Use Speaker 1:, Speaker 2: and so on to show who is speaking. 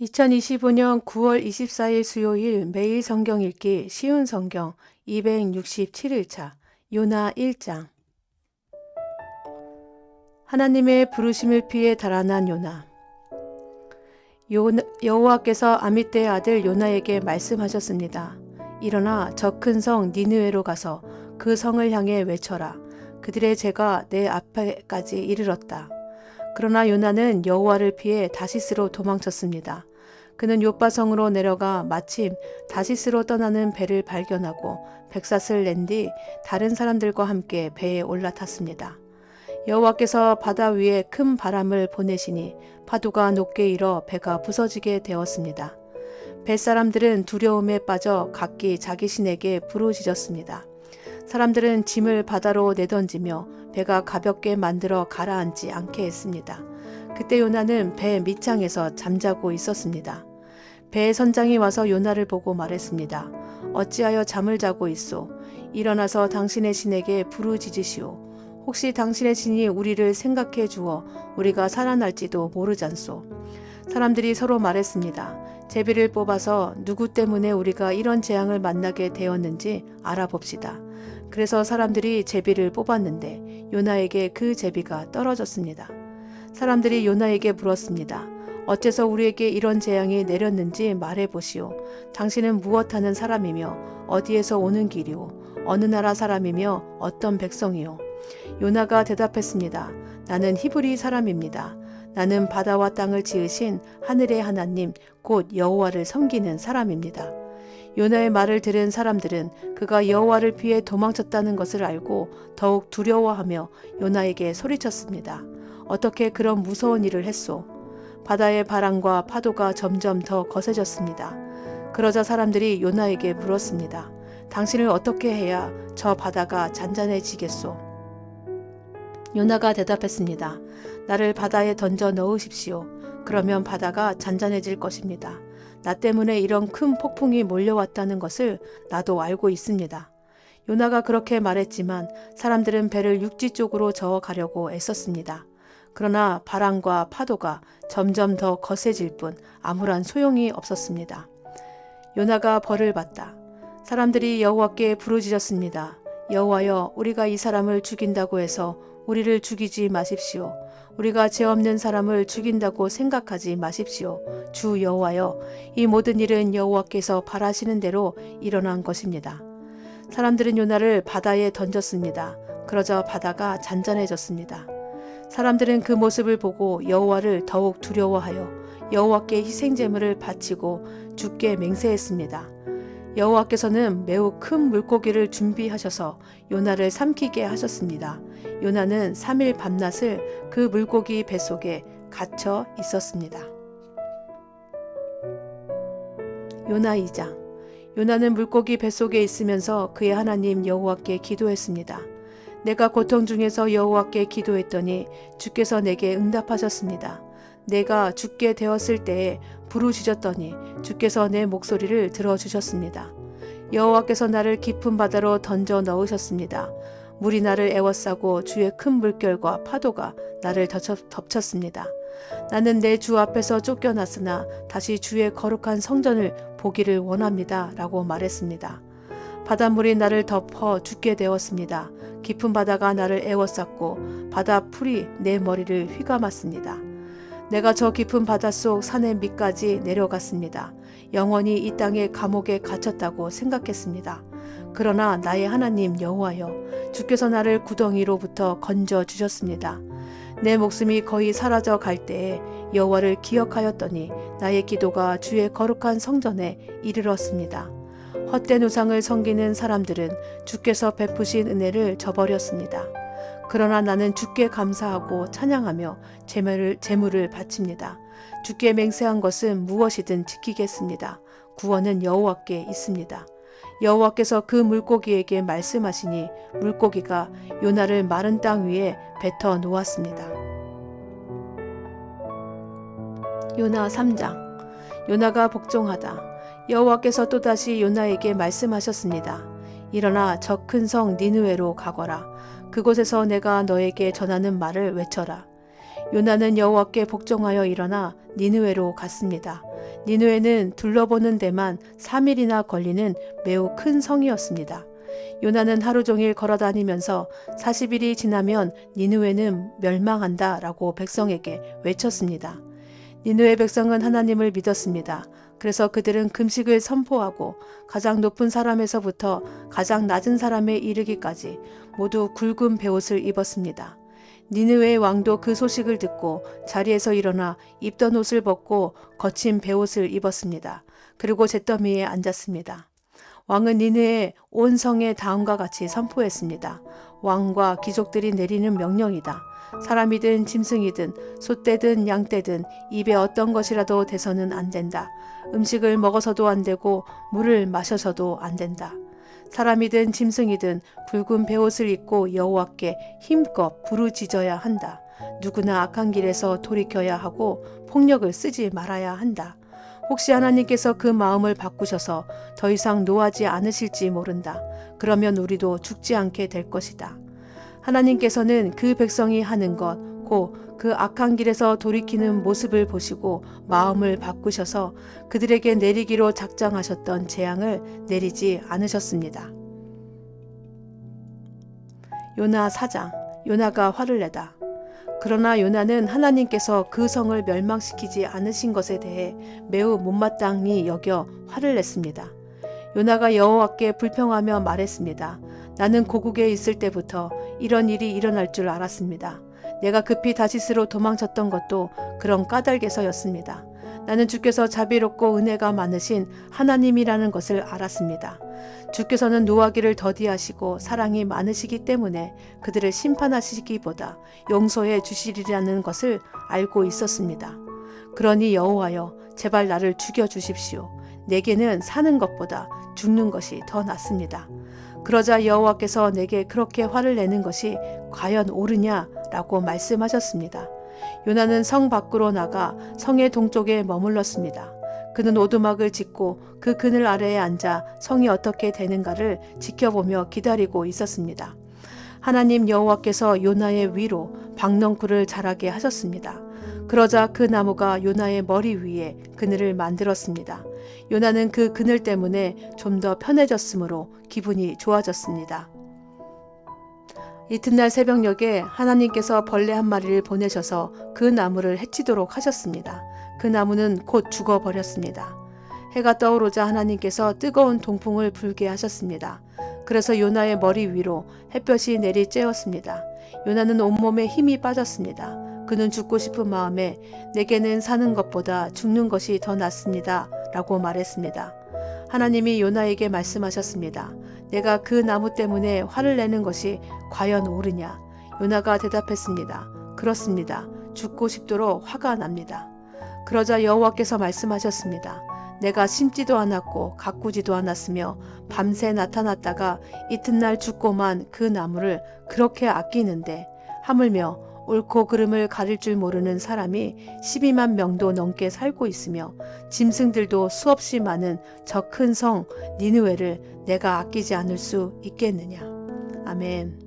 Speaker 1: 2025년 9월 24일 수요일 매일 성경 읽기 쉬운 성경 267일차 요나 1장. 하나님의 부르심을 피해 달아난 요나. 여호와께서 아미떼의 아들 요나에게 말씀하셨습니다. 일어나 저 큰 성 니느웨로 가서 그 성을 향해 외쳐라. 그들의 죄가 내 앞에까지 이르렀다. 그러나 요나는 여호와를 피해 다시스로 도망쳤습니다. 그는 요바성으로 내려가 마침 다시스로 떠나는 배를 발견하고 백삿을 낸 뒤 다른 사람들과 함께 배에 올라탔습니다. 여호와께서 바다 위에 큰 바람을 보내시니 파도가 높게 일어 배가 부서지게 되었습니다. 뱃사람들은 두려움에 빠져 각기 자기 신에게 부르짖었습니다. 사람들은 짐을 바다로 내던지며 배가 가볍게 만들어 가라앉지 않게 했습니다. 그때 요나는 배 밑창에서 잠자고 있었습니다. 배의 선장이 와서 요나를 보고 말했습니다. 어찌하여 잠을 자고 있소? 일어나서 당신의 신에게 부르짖으시오. 혹시 당신의 신이 우리를 생각해 주어 우리가 살아날지도 모르잖소. 사람들이 서로 말했습니다. 제비를 뽑아서 누구 때문에 우리가 이런 재앙을 만나게 되었는지 알아봅시다. 그래서 사람들이 제비를 뽑았는데 요나에게 그 제비가 떨어졌습니다. 사람들이 요나에게 물었습니다. 어째서 우리에게 이런 재앙이 내렸는지 말해보시오. 당신은 무엇하는 사람이며 어디에서 오는 길이오? 어느 나라 사람이며 어떤 백성이오? 요나가 대답했습니다. 나는 히브리 사람입니다. 나는 바다와 땅을 지으신 하늘의 하나님 곧 여호와를 섬기는 사람입니다. 요나의 말을 들은 사람들은 그가 여호와를 피해 도망쳤다는 것을 알고 더욱 두려워하며 요나에게 소리쳤습니다. 어떻게 그런 무서운 일을 했소? 바다의 바람과 파도가 점점 더 거세졌습니다. 그러자 사람들이 요나에게 물었습니다. 당신을 어떻게 해야 저 바다가 잔잔해지겠소? 요나가 대답했습니다. 나를 바다에 던져 넣으십시오. 그러면 바다가 잔잔해질 것입니다. 나 때문에 이런 큰 폭풍이 몰려왔다는 것을 나도 알고 있습니다. 요나가 그렇게 말했지만 사람들은 배를 육지 쪽으로 저어가려고 애썼습니다. 그러나 바람과 파도가 점점 더 거세질 뿐 아무런 소용이 없었습니다. 요나가 벌을 받다. 사람들이 여호와께 부르짖었습니다. 여호와여, 우리가 이 사람을 죽인다고 해서 우리를 죽이지 마십시오. 우리가 죄 없는 사람을 죽인다고 생각하지 마십시오. 주 여호와여, 이 모든 일은 여호와께서 바라시는 대로 일어난 것입니다. 사람들은 요나를 바다에 던졌습니다. 그러자 바다가 잔잔해졌습니다. 사람들은 그 모습을 보고 여호와를 더욱 두려워하여 여호와께 희생제물을 바치고 주께 맹세했습니다. 여호와께서는 매우 큰 물고기를 준비하셔서 요나를 삼키게 하셨습니다. 요나는 3일 밤낮을 그 물고기 뱃속에 갇혀 있었습니다. 요나 2장. 요나는 물고기 뱃속에 있으면서 그의 하나님 여호와께 기도했습니다. 내가 고통 중에서 여호와께 기도했더니 주께서 내게 응답하셨습니다. 내가 죽게 되었을 때에 부르짖었더니 주께서 내 목소리를 들어주셨습니다. 여호와께서 나를 깊은 바다로 던져 넣으셨습니다. 물이 나를 에워싸고 주의 큰 물결과 파도가 나를 덮쳤습니다. 나는 내 주 앞에서 쫓겨났으나 다시 주의 거룩한 성전을 보기를 원합니다. 라고 말했습니다. 바닷물이 나를 덮어 죽게 되었습니다. 깊은 바다가 나를 에워쌌고 바다 풀이 내 머리를 휘감았습니다. 내가 저 깊은 바닷속 산의 밑까지 내려갔습니다. 영원히 이 땅의 감옥에 갇혔다고 생각했습니다. 그러나 나의 하나님 여호와여, 주께서 나를 구덩이로부터 건져 주셨습니다. 내 목숨이 거의 사라져 갈 때에 여호와를 기억하였더니 나의 기도가 주의 거룩한 성전에 이르렀습니다. 헛된 우상을 섬기는 사람들은 주께서 베푸신 은혜를 저버렸습니다. 그러나 나는 주께 감사하고 찬양하며 제물을 바칩니다. 주께 맹세한 것은 무엇이든 지키겠습니다. 구원은 여호와께 있습니다. 여호와께서 그 물고기에게 말씀하시니 물고기가 요나를 마른 땅 위에 뱉어 놓았습니다. 요나 3장. 요나가 복종하다. 여호와께서 또다시 요나에게 말씀하셨습니다. 일어나 저 큰 성 니느웨로 가거라. 그곳에서 내가 너에게 전하는 말을 외쳐라. 요나는 여호와께 복종하여 일어나 니느웨로 갔습니다. 니느웨는 둘러보는 데만 3일이나 걸리는 매우 큰 성이었습니다. 요나는 하루 종일 걸어다니면서 40일이 지나면 니느웨는 멸망한다 라고 백성에게 외쳤습니다. 니느웨 백성은 하나님을 믿었습니다. 그래서 그들은 금식을 선포하고 가장 높은 사람에서부터 가장 낮은 사람에 이르기까지 모두 굵은 베옷을 입었습니다. 니느웨의 왕도 그 소식을 듣고 자리에서 일어나 입던 옷을 벗고 거친 베옷을 입었습니다. 그리고 잿더미에 앉았습니다. 왕은 니느웨 온 성에 다음과 같이 선포했습니다. 왕과 귀족들이 내리는 명령이다. 사람이든 짐승이든 소떼든 양떼든 입에 어떤 것이라도 대서는 안 된다. 음식을 먹어서도 안 되고 물을 마셔서도 안 된다. 사람이든 짐승이든 굵은 베옷을 입고 여호와께 힘껏 부르짖어야 한다. 누구나 악한 길에서 돌이켜야 하고 폭력을 쓰지 말아야 한다. 혹시 하나님께서 그 마음을 바꾸셔서 더 이상 노하지 않으실지 모른다. 그러면 우리도 죽지 않게 될 것이다. 하나님께서는 그 백성이 하는 것, 곧 그 악한 길에서 돌이키는 모습을 보시고 마음을 바꾸셔서 그들에게 내리기로 작정하셨던 재앙을 내리지 않으셨습니다. 요나 4장. 요나가 화를 내다. 그러나 요나는 하나님께서 그 성을 멸망시키지 않으신 것에 대해 매우 못마땅히 여겨 화를 냈습니다. 요나가 여호와께 불평하며 말했습니다. 나는 고국에 있을 때부터 이런 일이 일어날 줄 알았습니다. 내가 급히 다시스로 도망쳤던 것도 그런 까닭에서였습니다. 나는 주께서 자비롭고 은혜가 많으신 하나님이라는 것을 알았습니다. 주께서는 노하기를 더디하시고 사랑이 많으시기 때문에 그들을 심판하시기보다 용서해 주시리라는 것을 알고 있었습니다. 그러니 여호와여, 제발 나를 죽여주십시오. 내게는 사는 것보다 죽는 것이 더 낫습니다. 그러자 여호와께서 내게 그렇게 화를 내는 것이 과연 옳으냐라고 말씀하셨습니다. 요나는 성 밖으로 나가 성의 동쪽에 머물렀습니다. 그는 오두막을 짓고 그 그늘 아래에 앉아 성이 어떻게 되는가를 지켜보며 기다리고 있었습니다. 하나님 여호와께서 요나의 위로 박넝쿨을 자라게 하셨습니다. 그러자 그 나무가 요나의 머리 위에 그늘을 만들었습니다. 요나는 그 그늘 때문에 좀 더 편해졌으므로 기분이 좋아졌습니다. 이튿날 새벽녘에 하나님께서 벌레 한 마리를 보내셔서 그 나무를 해치도록 하셨습니다. 그 나무는 곧 죽어버렸습니다. 해가 떠오르자 하나님께서 뜨거운 동풍을 불게 하셨습니다. 그래서 요나의 머리 위로 햇볕이 내리 쬐었습니다. 요나는 온몸에 힘이 빠졌습니다. 그는 죽고 싶은 마음에 내게는 사는 것보다 죽는 것이 더 낫습니다. 라고 말했습니다. 하나님이 요나에게 말씀하셨습니다. 내가 그 나무 때문에 화를 내는 것이 과연 옳으냐? 요나가 대답했습니다. 그렇습니다. 죽고 싶도록 화가 납니다. 그러자 여호와께서 말씀하셨습니다. 내가 심지도 않았고 가꾸지도 않았으며 밤새 나타났다가 이튿날 죽고만 그 나무를 그렇게 아끼는데 하물며 옳고 그름을 가릴 줄 모르는 사람이 12만 명도 넘게 살고 있으며 짐승들도 수없이 많은 저 큰 성 니느웨를 내가 아끼지 않을 수 있겠느냐. 아멘.